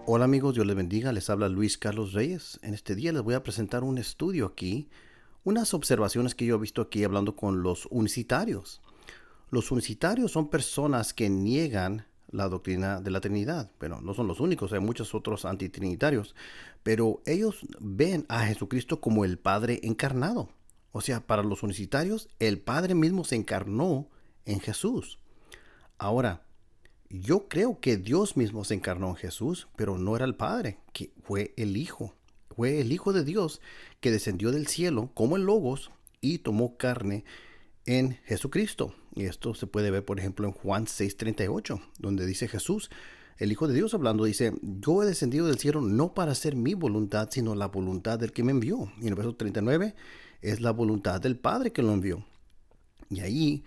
Hola amigos, Dios les bendiga, les habla Luis Carlos Reyes. En este día les voy a presentar un estudio aquí, unas observaciones que yo he visto aquí hablando con los unicitarios. Los unicitarios son personas que niegan la doctrina de la Trinidad. Bueno, no son los únicos, hay muchos otros antitrinitarios, pero ellos ven a Jesucristo como el Padre encarnado. O sea, para los unicitarios, el Padre mismo se encarnó en Jesús. Ahora, yo creo que Dios mismo se encarnó en Jesús, pero no era el Padre, que fue el Hijo. Fue el Hijo de Dios que descendió del cielo como el Logos y tomó carne en Jesucristo. Y esto se puede ver, por ejemplo, en Juan 6:38, donde dice Jesús, el Hijo de Dios hablando, dice, yo he descendido del cielo no para hacer mi voluntad, sino la voluntad del que me envió. Y en el verso 39 es la voluntad del Padre que lo envió. Y ahí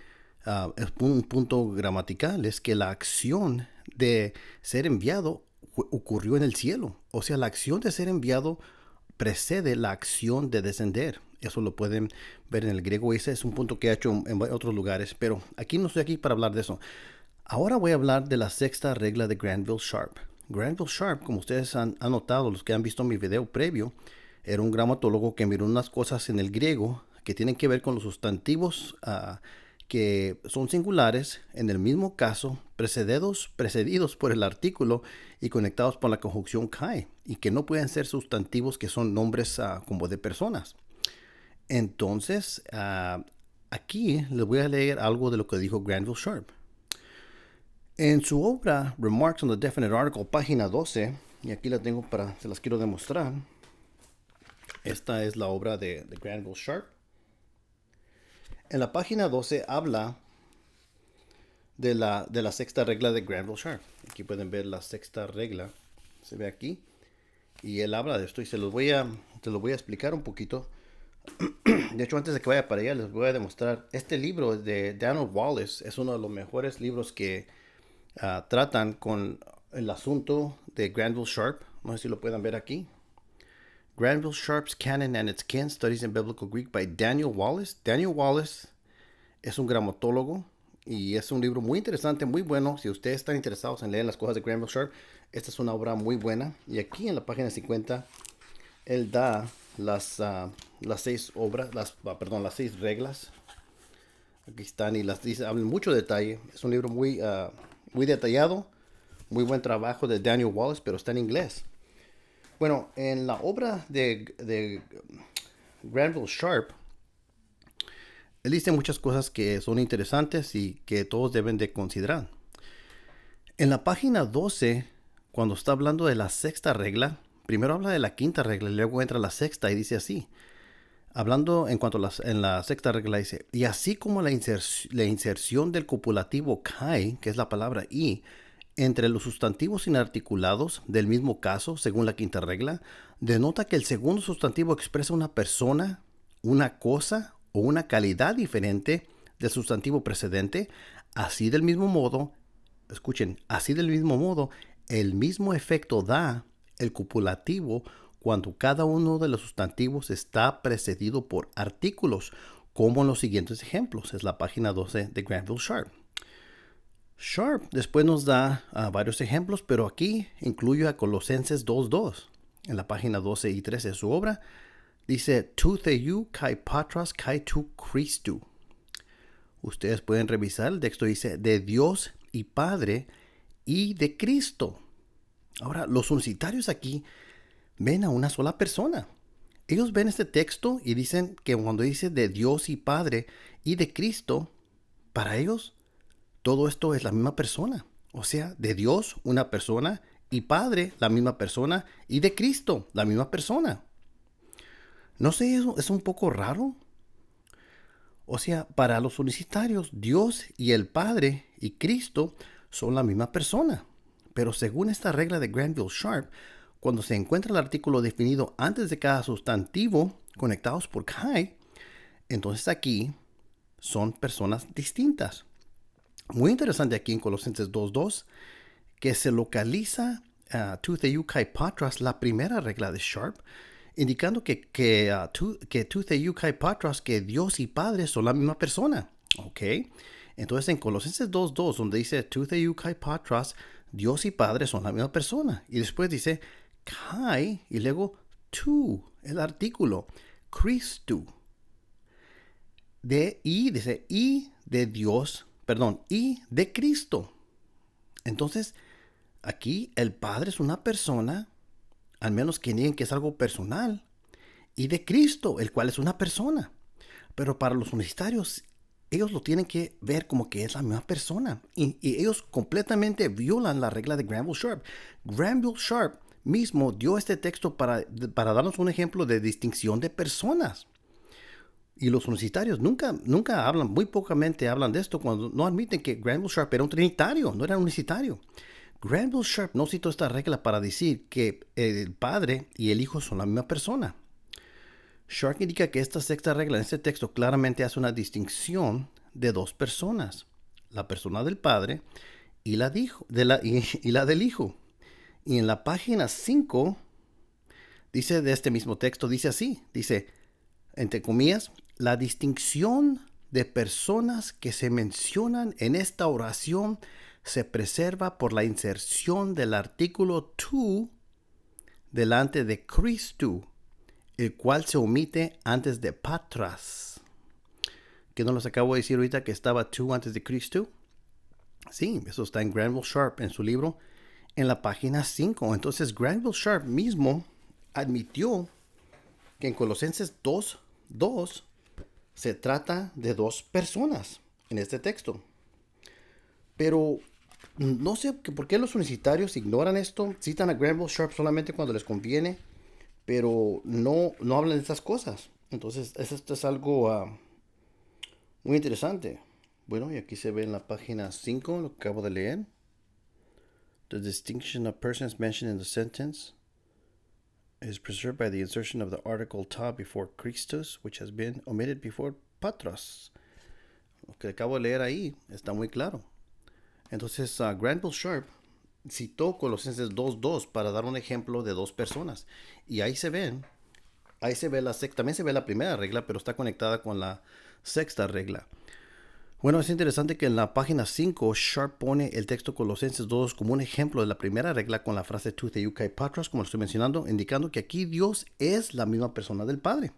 es un punto gramatical, es que la acción de ser enviado ocurrió en el cielo. O sea, la acción de ser enviado precede la acción de descender. Eso lo pueden ver en el griego. Ese es un punto que he hecho en otros lugares, pero aquí no estoy aquí para hablar de eso. Ahora voy a hablar de la sexta regla de Granville Sharp. Granville Sharp, como ustedes han notado, los que han visto mi video previo, era un gramatólogo que miró unas cosas en el griego que tienen que ver con los sustantivos que son singulares en el mismo caso, precedidos por el artículo y conectados por la conjunción kai, y que no pueden ser sustantivos que son nombres como de personas. Entonces, aquí les voy a leer algo de lo que dijo Granville Sharp. En su obra Remarks on the Definite Article, página 12, y aquí la tengo se las quiero demostrar. Esta es la obra de Granville Sharp. En la página 12 habla de la sexta regla de Granville Sharp. Aquí pueden ver la sexta regla. Se ve aquí. Y él habla de esto y se lo voy a explicar un poquito. De hecho, antes de que vaya para allá, les voy a demostrar. Este libro de Daniel Wallace es uno de los mejores libros que tratan con el asunto de Granville Sharp. No sé si lo pueden ver aquí. Granville Sharp's Canon and Its Kin, Studies in Biblical Greek by Daniel Wallace. Daniel Wallace es un gramatólogo y es un libro muy interesante, muy bueno. Si ustedes están interesados en leer las cosas de Granville Sharp, esta es una obra muy buena. Y aquí en la página 50, él da las seis reglas. Aquí están y las dice, hablan mucho detalle. Es un libro muy detallado, muy buen trabajo de Daniel Wallace, pero está en inglés. Bueno, en la obra de Granville Sharp, él dice muchas cosas que son interesantes y que todos deben de considerar. En la página 12, cuando está hablando de la sexta regla, primero habla de la quinta regla y luego entra la sexta y dice así. Hablando en cuanto a en la sexta regla dice, y así como la inserción del copulativo kai, que es la palabra y, entre los sustantivos inarticulados del mismo caso, según la quinta regla, denota que el segundo sustantivo expresa una persona, una cosa o una calidad diferente del sustantivo precedente. Así del mismo modo, el mismo efecto da el copulativo cuando cada uno de los sustantivos está precedido por artículos, como en los siguientes ejemplos. Es la página 12 de Granville Sharp. Sharp después nos da varios ejemplos, pero aquí incluye a Colosenses 2:2. En la página 12 y 13 de su obra, dice, tu theou kai patras kai tu Christu. Ustedes pueden revisar, el texto dice, de Dios y Padre y de Cristo. Ahora, los unicitarios aquí ven a una sola persona. Ellos ven este texto y dicen que cuando dice de Dios y Padre y de Cristo, para ellos todo esto es la misma persona. O sea, de Dios una persona y Padre la misma persona y de Cristo la misma persona. No sé, eso es un poco raro. O sea, para los unicitarios, Dios y el Padre y Cristo son la misma persona. Pero según esta regla de Granville Sharp, cuando se encuentra el artículo definido antes de cada sustantivo conectados por kai, entonces aquí son personas distintas. Muy interesante aquí en Colosenses 2:2 que se localiza tu theou kai patras, la primera regla de Sharp, indicando que tu theou kai patros, que Dios y Padre son la misma persona. ¿Ok? Entonces en Colosenses 2:2, donde dice tu theou kai patros, Dios y Padre son la misma persona. Y después dice kai y luego tu, el artículo, Christu. Dice y de Dios, perdón, y de Cristo. Entonces, aquí el Padre es una persona, al menos que nieguen que es algo personal, y de Cristo, el cual es una persona. Pero para los universitarios, ellos lo tienen que ver como que es la misma persona. Y ellos completamente violan la regla de Granville Sharp. Granville Sharp mismo dio este texto para darnos un ejemplo de distinción de personas. Y los universitarios nunca hablan, muy pocamente hablan de esto cuando no admiten que Granville Sharp era un trinitario, no era un unicitario. Granville Sharp no citó esta regla para decir que el padre y el hijo son la misma persona. Sharp indica que esta sexta regla en este texto claramente hace una distinción de dos personas, la persona del padre y la del hijo. Y en la página 5 dice de este mismo texto, dice así, dice, entre comillas, la distinción de personas que se mencionan en esta oración se preserva por la inserción del artículo tu delante de Christu, el cual se omite antes de patras. ¿Que no les acabo de decir ahorita que estaba tu antes de Christu? Sí, eso está en Granville Sharp en su libro en la página 5. Entonces Granville Sharp mismo admitió que en Colosenses 2:2 se trata de dos personas en este texto. Pero no sé por qué los universitarios ignoran esto, citan a Granville Sharp solamente cuando les conviene, pero no hablan de estas cosas. Entonces esto es algo muy interesante. Bueno, y aquí se ve en la página 5, lo que acabo de leer. The distinction of persons mentioned in the sentence is preserved by the insertion of the article ta before Christus, which has been omitted before patros. Lo que acabo de leer ahí está muy claro. Entonces, Granville Sharp citó Colosenses 2:2 para dar un ejemplo de dos personas. Y ahí se ve la sexta, también se ve la primera regla, pero está conectada con la sexta regla. Bueno, es interesante que en la página 5, Sharp pone el texto Colosenses 2 como un ejemplo de la primera regla con la frase tu theou kai patros, como lo estoy mencionando, indicando que aquí Dios es la misma persona del Padre.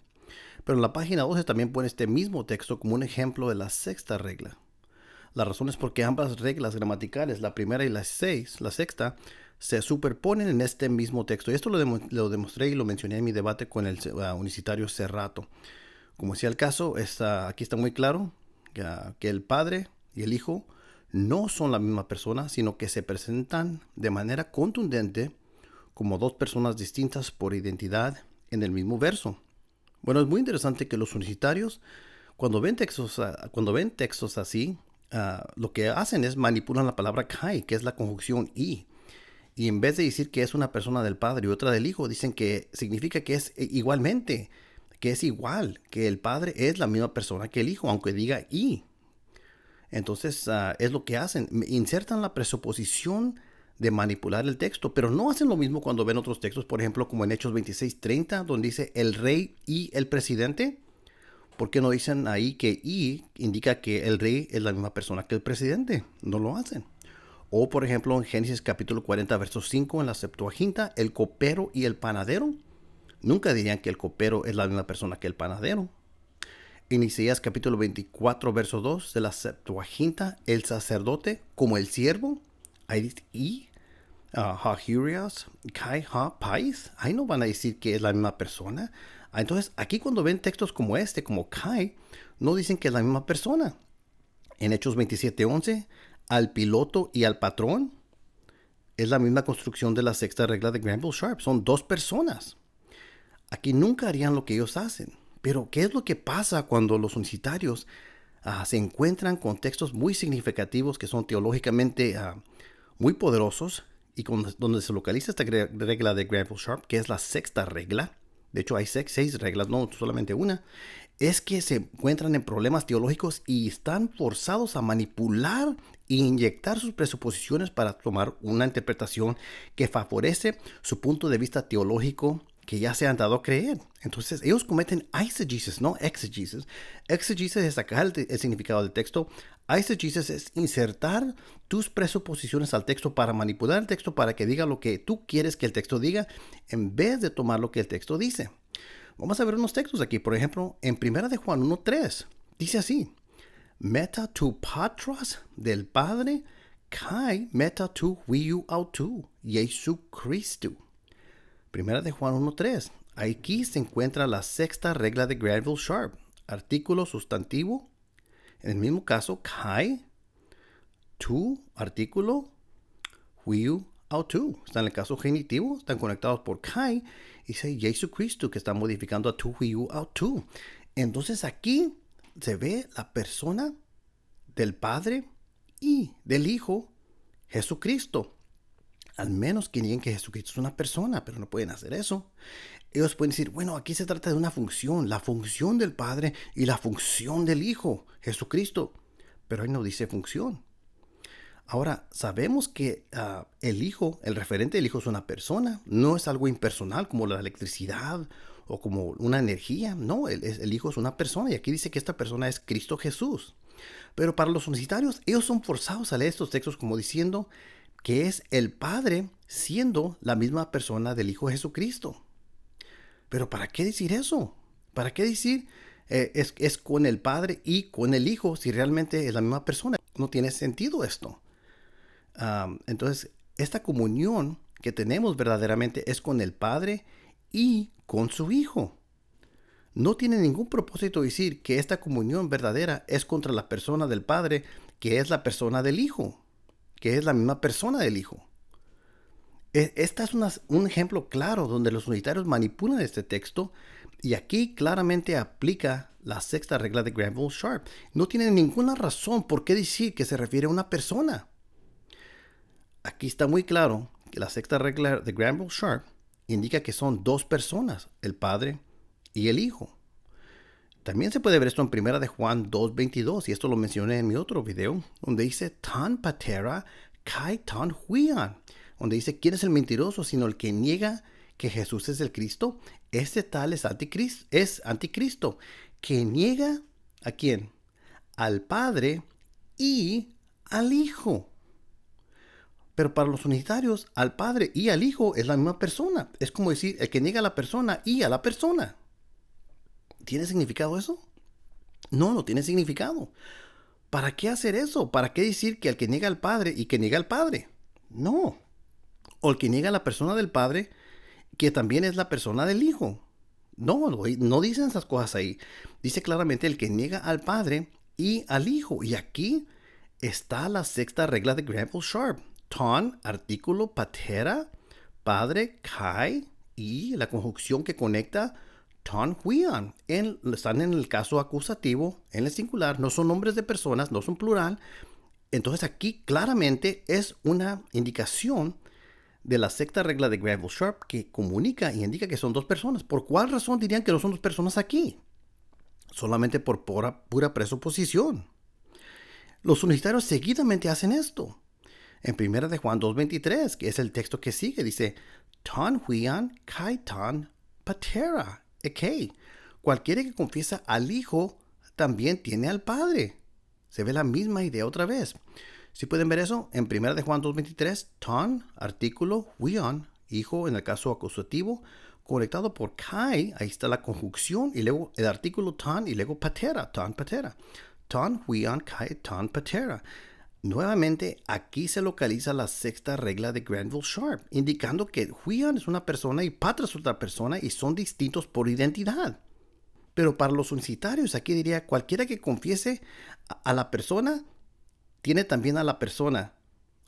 Pero en la página 12 también pone este mismo texto como un ejemplo de la sexta regla. La razón es porque ambas reglas gramaticales, la primera y la sexta, se superponen en este mismo texto. Y esto lo demostré y lo mencioné en mi debate con el unicitario Cerrato. Como decía el caso, aquí está muy claro que el Padre y el Hijo no son la misma persona, sino que se presentan de manera contundente como dos personas distintas por identidad en el mismo verso. Bueno, es muy interesante que los unicitarios, cuando ven textos así, lo que hacen es manipulan la palabra kai, que es la conjunción y. Y en vez de decir que es una persona del Padre y otra del Hijo, dicen que significa que es igualmente, que es igual, que el Padre es la misma persona que el Hijo, aunque diga y. Entonces, es lo que hacen. Insertan la presuposición de manipular el texto, pero no hacen lo mismo cuando ven otros textos, por ejemplo, como en Hechos 26:30, donde dice el rey y el presidente. ¿Por qué no dicen ahí que y indica que el rey es la misma persona que el presidente? No lo hacen. O por ejemplo en Génesis capítulo 40 verso 5 en la Septuaginta, el copero y el panadero. Nunca dirían que el copero es la misma persona que el panadero. En Isaías capítulo 24 verso 2 de la Septuaginta, el sacerdote como el siervo. Ahí dice y. Ha hurias, kai ha pais. Ahí no van a decir que es la misma persona. Entonces, aquí cuando ven textos como este, como kai, no dicen que es la misma persona. En Hechos 27:11, al piloto y al patrón, es la misma construcción de la sexta regla de Granville Sharp. Son dos personas. Aquí nunca harían lo que ellos hacen. Pero, ¿qué es lo que pasa cuando los unicitarios se encuentran con textos muy significativos que son teológicamente muy poderosos y donde se localiza esta regla de Granville Sharp, que es la sexta regla? De hecho hay 6 reglas, no solamente una, es que se encuentran en problemas teológicos y están forzados a manipular e inyectar sus presuposiciones para tomar una interpretación que favorece su punto de vista teológico que ya se han dado a creer. Entonces, ellos cometen eisegesis, no exegesis. Exegesis es sacar el significado del texto. Eisegesis es insertar tus presuposiciones al texto para manipular el texto para que diga lo que tú quieres que el texto diga en vez de tomar lo que el texto dice. Vamos a ver unos textos aquí. Por ejemplo, en 1 de Juan 1:3 dice así: Meta tu patros del Padre, kai meta tu huiu autu, Jesucristo. 1 de Juan 1:3. Aquí se encuentra la sexta regla de Granville Sharp. Artículo sustantivo. En el mismo caso, kai, tu, artículo, huiu, autu. Está en el caso genitivo, están conectados por kai. Y dice Jesucristo, que está modificando a tu, huiu, autu. Entonces aquí se ve la persona del Padre y del Hijo, Jesucristo. Al menos que digan que Jesucristo es una persona, pero no pueden hacer eso. Ellos pueden decir, bueno, aquí se trata de una función, la función del Padre y la función del Hijo, Jesucristo. Pero ahí no dice función. Ahora, sabemos que el Hijo, el referente del Hijo es una persona, no es algo impersonal como la electricidad o como una energía. No, el Hijo es una persona y aquí dice que esta persona es Cristo Jesús. Pero para los universitarios, ellos son forzados a leer estos textos como diciendo que es el Padre siendo la misma persona del Hijo Jesucristo. Pero ¿para qué decir eso? ¿Para qué decir es con el Padre y con el Hijo si realmente es la misma persona? No tiene sentido esto. Entonces, esta comunión que tenemos verdaderamente es con el Padre y con su Hijo. No tiene ningún propósito decir que esta comunión verdadera es contra la persona del Padre, que es la persona del Hijo, que es la misma persona del Hijo. Esta es un ejemplo claro donde los unitarios manipulan este texto y aquí claramente aplica la sexta regla de Granville Sharp. No tiene ninguna razón por qué decir que se refiere a una persona. Aquí está muy claro que la sexta regla de Granville Sharp indica que son dos personas, el Padre y el Hijo. También se puede ver esto en 1 de Juan 2:22, y esto lo mencioné en mi otro video, donde dice tan patera kai tan huian, donde dice quién es el mentiroso sino el que niega que Jesús es el Cristo. Este tal es anticristo, que niega ¿a quién? Al Padre y al Hijo. Pero para los unitarios, al Padre y al Hijo es la misma persona. Es como decir el que niega a la persona y a la persona. ¿Tiene significado eso? No, no tiene significado. ¿Para qué hacer eso? ¿Para qué decir que el que niega al Padre y que niega al Padre? No. O el que niega a la persona del Padre, que también es la persona del Hijo. No dicen esas cosas ahí. Dice claramente el que niega al Padre y al Hijo. Y aquí está la sexta regla de Granville Sharp. Ton, artículo, patera, Padre, kai, y la conjunción que conecta ton huian. Están en el caso acusativo, en el singular, no son nombres de personas, no son plural. Entonces aquí claramente es una indicación de la sexta regla de Granville Sharp que comunica y indica que son dos personas. ¿Por cuál razón dirían que no son dos personas aquí? Solamente por pura presuposición. Los unitarios seguidamente hacen esto. En 1 de Juan 2:23, que es el texto que sigue, dice ton huian kai ton patera. Cualquiera que confiesa al Hijo también tiene al Padre. Se ve la misma idea otra vez. Si pueden ver eso, en 1 de Juan 2:23, ton, artículo, huion, Hijo en el caso acusativo, conectado por kai, ahí está la conjunción, y luego el artículo ton, y luego patera, ton patera. Ton, huion, kai, ton patera. Nuevamente, aquí se localiza la sexta regla de Granville Sharp, indicando que huion es una persona y patria es otra persona y son distintos por identidad. Pero para los unicitarios, aquí diría, cualquiera que confiese a la persona, tiene también a la persona,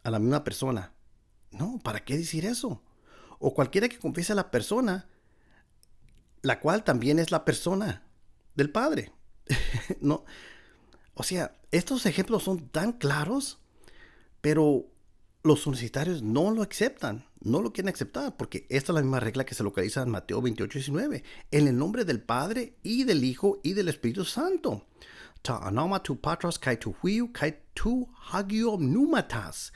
a la misma persona. No, ¿para qué decir eso? O cualquiera que confiese a la persona, la cual también es la persona del Padre. No. O sea, estos ejemplos son tan claros, pero los universitarios no lo aceptan, no lo quieren aceptar, porque esta es la misma regla que se localiza en Mateo 28:19, en el nombre del Padre y del Hijo y del Espíritu Santo. Ta anoma tu patros kai tu huiu kai tu hagio pneumatas.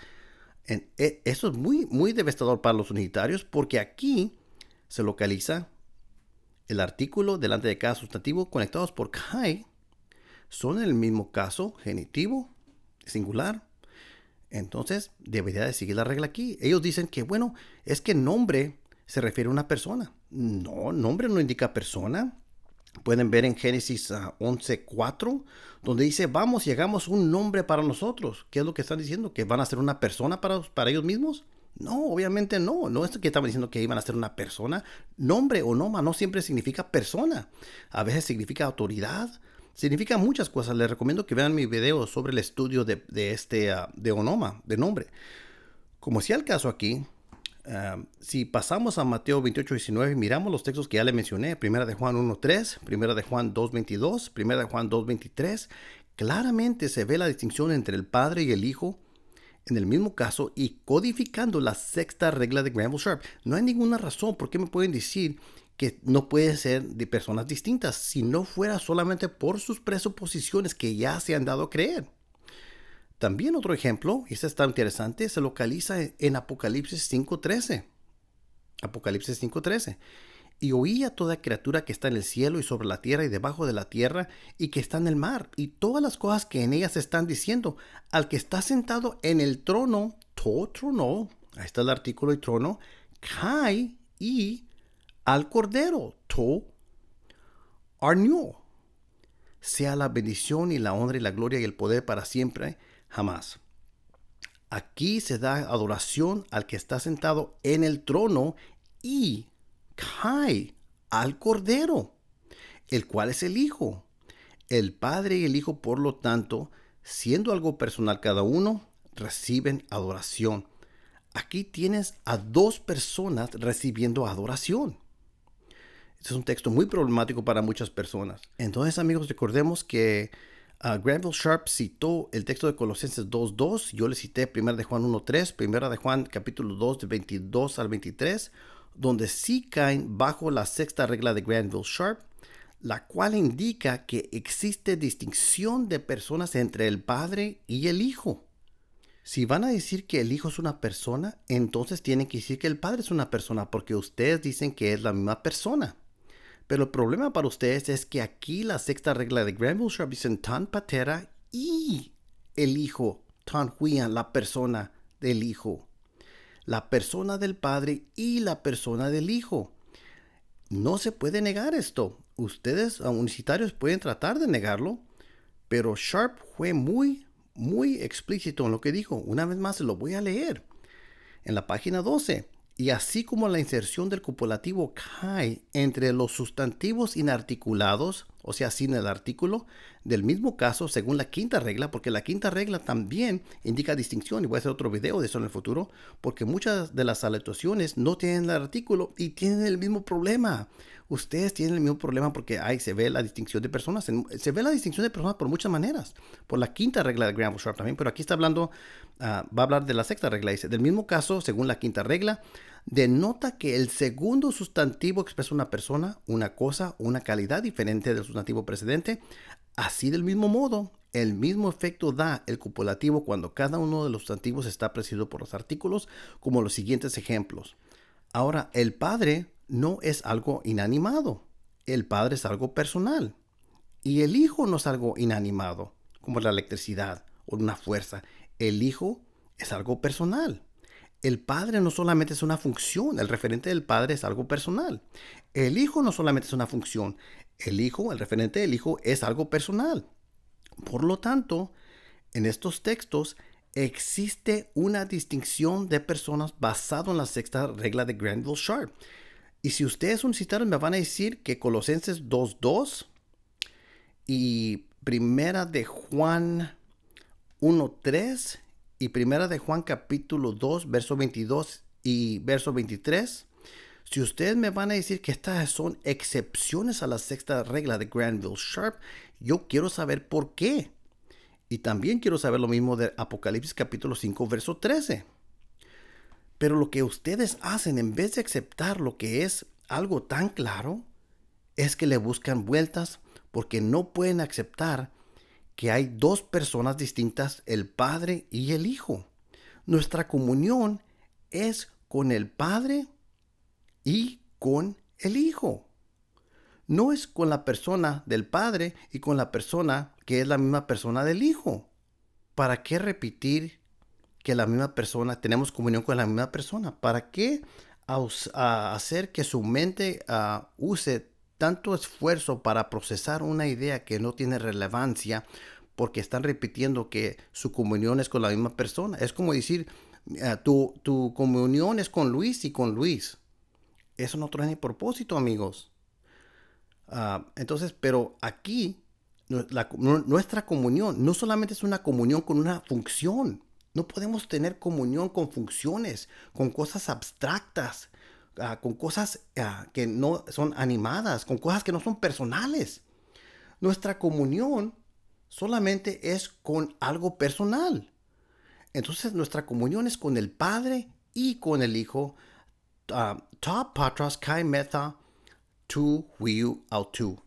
Eso es muy, muy devastador para los unitarios, porque aquí se localiza el artículo delante de cada sustantivo conectados por kai son en el mismo caso genitivo, singular. Entonces, debería de seguir la regla aquí. Ellos dicen que, bueno, es que nombre se refiere a una persona. No, nombre no indica persona. Pueden ver en Génesis 11:4, donde dice, vamos y hagamos un nombre para nosotros. ¿Qué es lo que están diciendo? ¿Que van a ser una persona para ellos mismos? No, obviamente no. No es que estaban diciendo que iban a ser una persona. Nombre o noma no siempre significa persona. A veces significa autoridad. Significa muchas cosas. Les recomiendo que vean mi video sobre el estudio de onoma, de nombre. Como sea el caso aquí, si pasamos a Mateo 28:19 y miramos los textos que ya le mencioné, 1 de Juan 1:3, 1 de Juan 2:22, 1 de Juan 2:23, claramente se ve la distinción entre el Padre y el Hijo en el mismo caso y codificando la sexta regla de Granville Sharp. No hay ninguna razón por qué me pueden decir que no puede ser de personas distintas si no fuera solamente por sus presuposiciones que ya se han dado a creer. También otro ejemplo, y este está interesante, se localiza en Apocalipsis 5:13. Apocalipsis 5:13. Y oí a toda criatura que está en el cielo y sobre la tierra y debajo de la tierra y que está en el mar, y todas las cosas que en ellas están diciendo, al que está sentado en el trono, trono, ahí está el artículo y trono, kai, y al cordero, arnio, sea la bendición y la honra y la gloria y el poder para siempre, jamás. Aquí se da adoración al que está sentado en el trono y kai, al cordero, el cual es el Hijo. El Padre y el Hijo, por lo tanto, siendo algo personal cada uno, reciben adoración. Aquí tienes a dos personas recibiendo adoración. Este es un texto muy problemático para muchas personas. Entonces, amigos, recordemos que Granville Sharp citó el texto de Colosenses 2:2. Yo le cité 1 de Juan 1:3, 1 de Juan capítulo 2, del 22 al 23, donde sí caen bajo la sexta regla de Granville Sharp, la cual indica que existe distinción de personas entre el Padre y el Hijo. Si van a decir que el Hijo es una persona, entonces tienen que decir que el Padre es una persona, porque ustedes dicen que es la misma persona. Pero el problema para ustedes es que aquí la sexta regla de Granville Sharp dice tan patera y el Hijo, tan huian, la persona del Hijo. La persona del Padre y la persona del Hijo. No se puede negar esto. Ustedes, universitarios, pueden tratar de negarlo, pero Sharp fue muy explícito en lo que dijo. Una vez más se lo voy a leer. En la página 12. Y así como la inserción del copulativo kai entre los sustantivos inarticulados, o sea, sin el artículo, del mismo caso según la quinta regla, porque la quinta regla también indica distinción, y voy a hacer otro video de eso en el futuro, porque muchas de las aleatorizaciones no tienen el artículo y tienen el mismo problema. Ustedes tienen el mismo problema porque ahí se ve la distinción de personas. Se ve la distinción de personas por muchas maneras. Por la quinta regla de Granville Sharp también, pero aquí está hablando, va a hablar de la sexta regla. Dice, del mismo caso, según la quinta regla, denota que el segundo sustantivo expresa una persona, una cosa, una calidad diferente del sustantivo precedente. Así del mismo modo, el mismo efecto da el copulativo cuando cada uno de los sustantivos está precedido por los artículos, como los siguientes ejemplos. Ahora, el Padre no es algo inanimado. El Padre es algo personal. Y el Hijo no es algo inanimado, como la electricidad o una fuerza. El Hijo es algo personal. El Padre no solamente es una función, el referente del Padre es algo personal. El Hijo no solamente es una función, el Hijo, el referente del Hijo, es algo personal. Por lo tanto, en estos textos existe una distinción de personas basado en la sexta regla de Granville Sharp. Y si ustedes universitarios me van a decir que Colosenses 2:2 y Primera de Juan 1:3 y Primera de Juan capítulo 2, verso 22 y verso 23, si ustedes me van a decir que estas son excepciones a la sexta regla de Granville Sharp, yo quiero saber por qué. Y también quiero saber lo mismo de Apocalipsis capítulo 5, verso 13. Pero lo que ustedes hacen en vez de aceptar lo que es algo tan claro, es que le buscan vueltas porque no pueden aceptar que hay dos personas distintas, el Padre y el Hijo. Nuestra comunión es con el Padre y con el Hijo. no es con la persona del Padre y con la persona que es la misma persona del Hijo. ¿Para qué repetir que la misma persona, tenemos comunión con la misma persona? ¿Para qué hacer que su mente use tanto esfuerzo para procesar una idea que no tiene relevancia porque están repitiendo que su comunión es con la misma persona? Es como decir, tu comunión es con Luis y con Luis. Eso no trae ni propósito, amigos. Entonces, pero aquí nuestra comunión no solamente es una comunión con una función. No podemos tener comunión con funciones, con cosas abstractas, con cosas que no son animadas, con cosas que no son personales. Nuestra comunión solamente es con algo personal. Entonces nuestra comunión es con el Padre y con el Hijo. Ta patras kai meta tu huiu autu.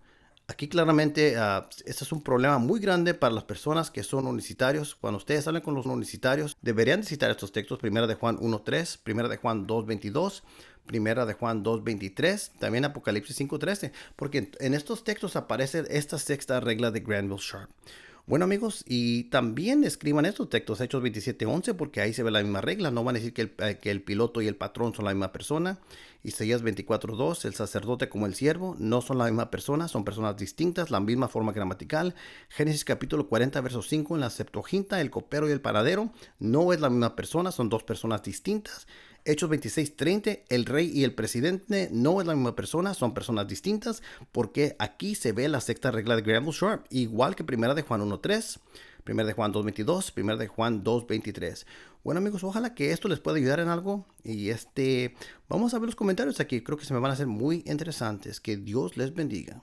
Aquí claramente este es un problema muy grande para las personas que son unicitarios. Cuando ustedes hablan con los unicitarios, deberían citar estos textos: Primera de Juan 1:3, Primera de Juan 2:22, Primera de Juan 2:23, también Apocalipsis 5:13, porque en estos textos aparece esta sexta regla de Granville Sharp. Bueno, amigos, y también escriban estos textos, Hechos 27:11, porque ahí se ve la misma regla. No van a decir que el piloto y el patrón son la misma persona. Isaías 24:2, el sacerdote como el siervo no son la misma persona, son personas distintas, la misma forma gramatical. Génesis capítulo 40, verso 5, en la Septuaginta, el copero y el panadero no es la misma persona, son dos personas distintas. Hechos 26:30, el rey y el presidente no es la misma persona, son personas distintas, porque aquí se ve la sexta regla de Granville Sharp, igual que Primera de Juan 1:3, Primera de Juan 2:22, Primera de Juan 2:23. Bueno, amigos, ojalá que esto les pueda ayudar en algo. Y vamos a ver los comentarios aquí, creo que se me van a hacer muy interesantes. Que Dios les bendiga.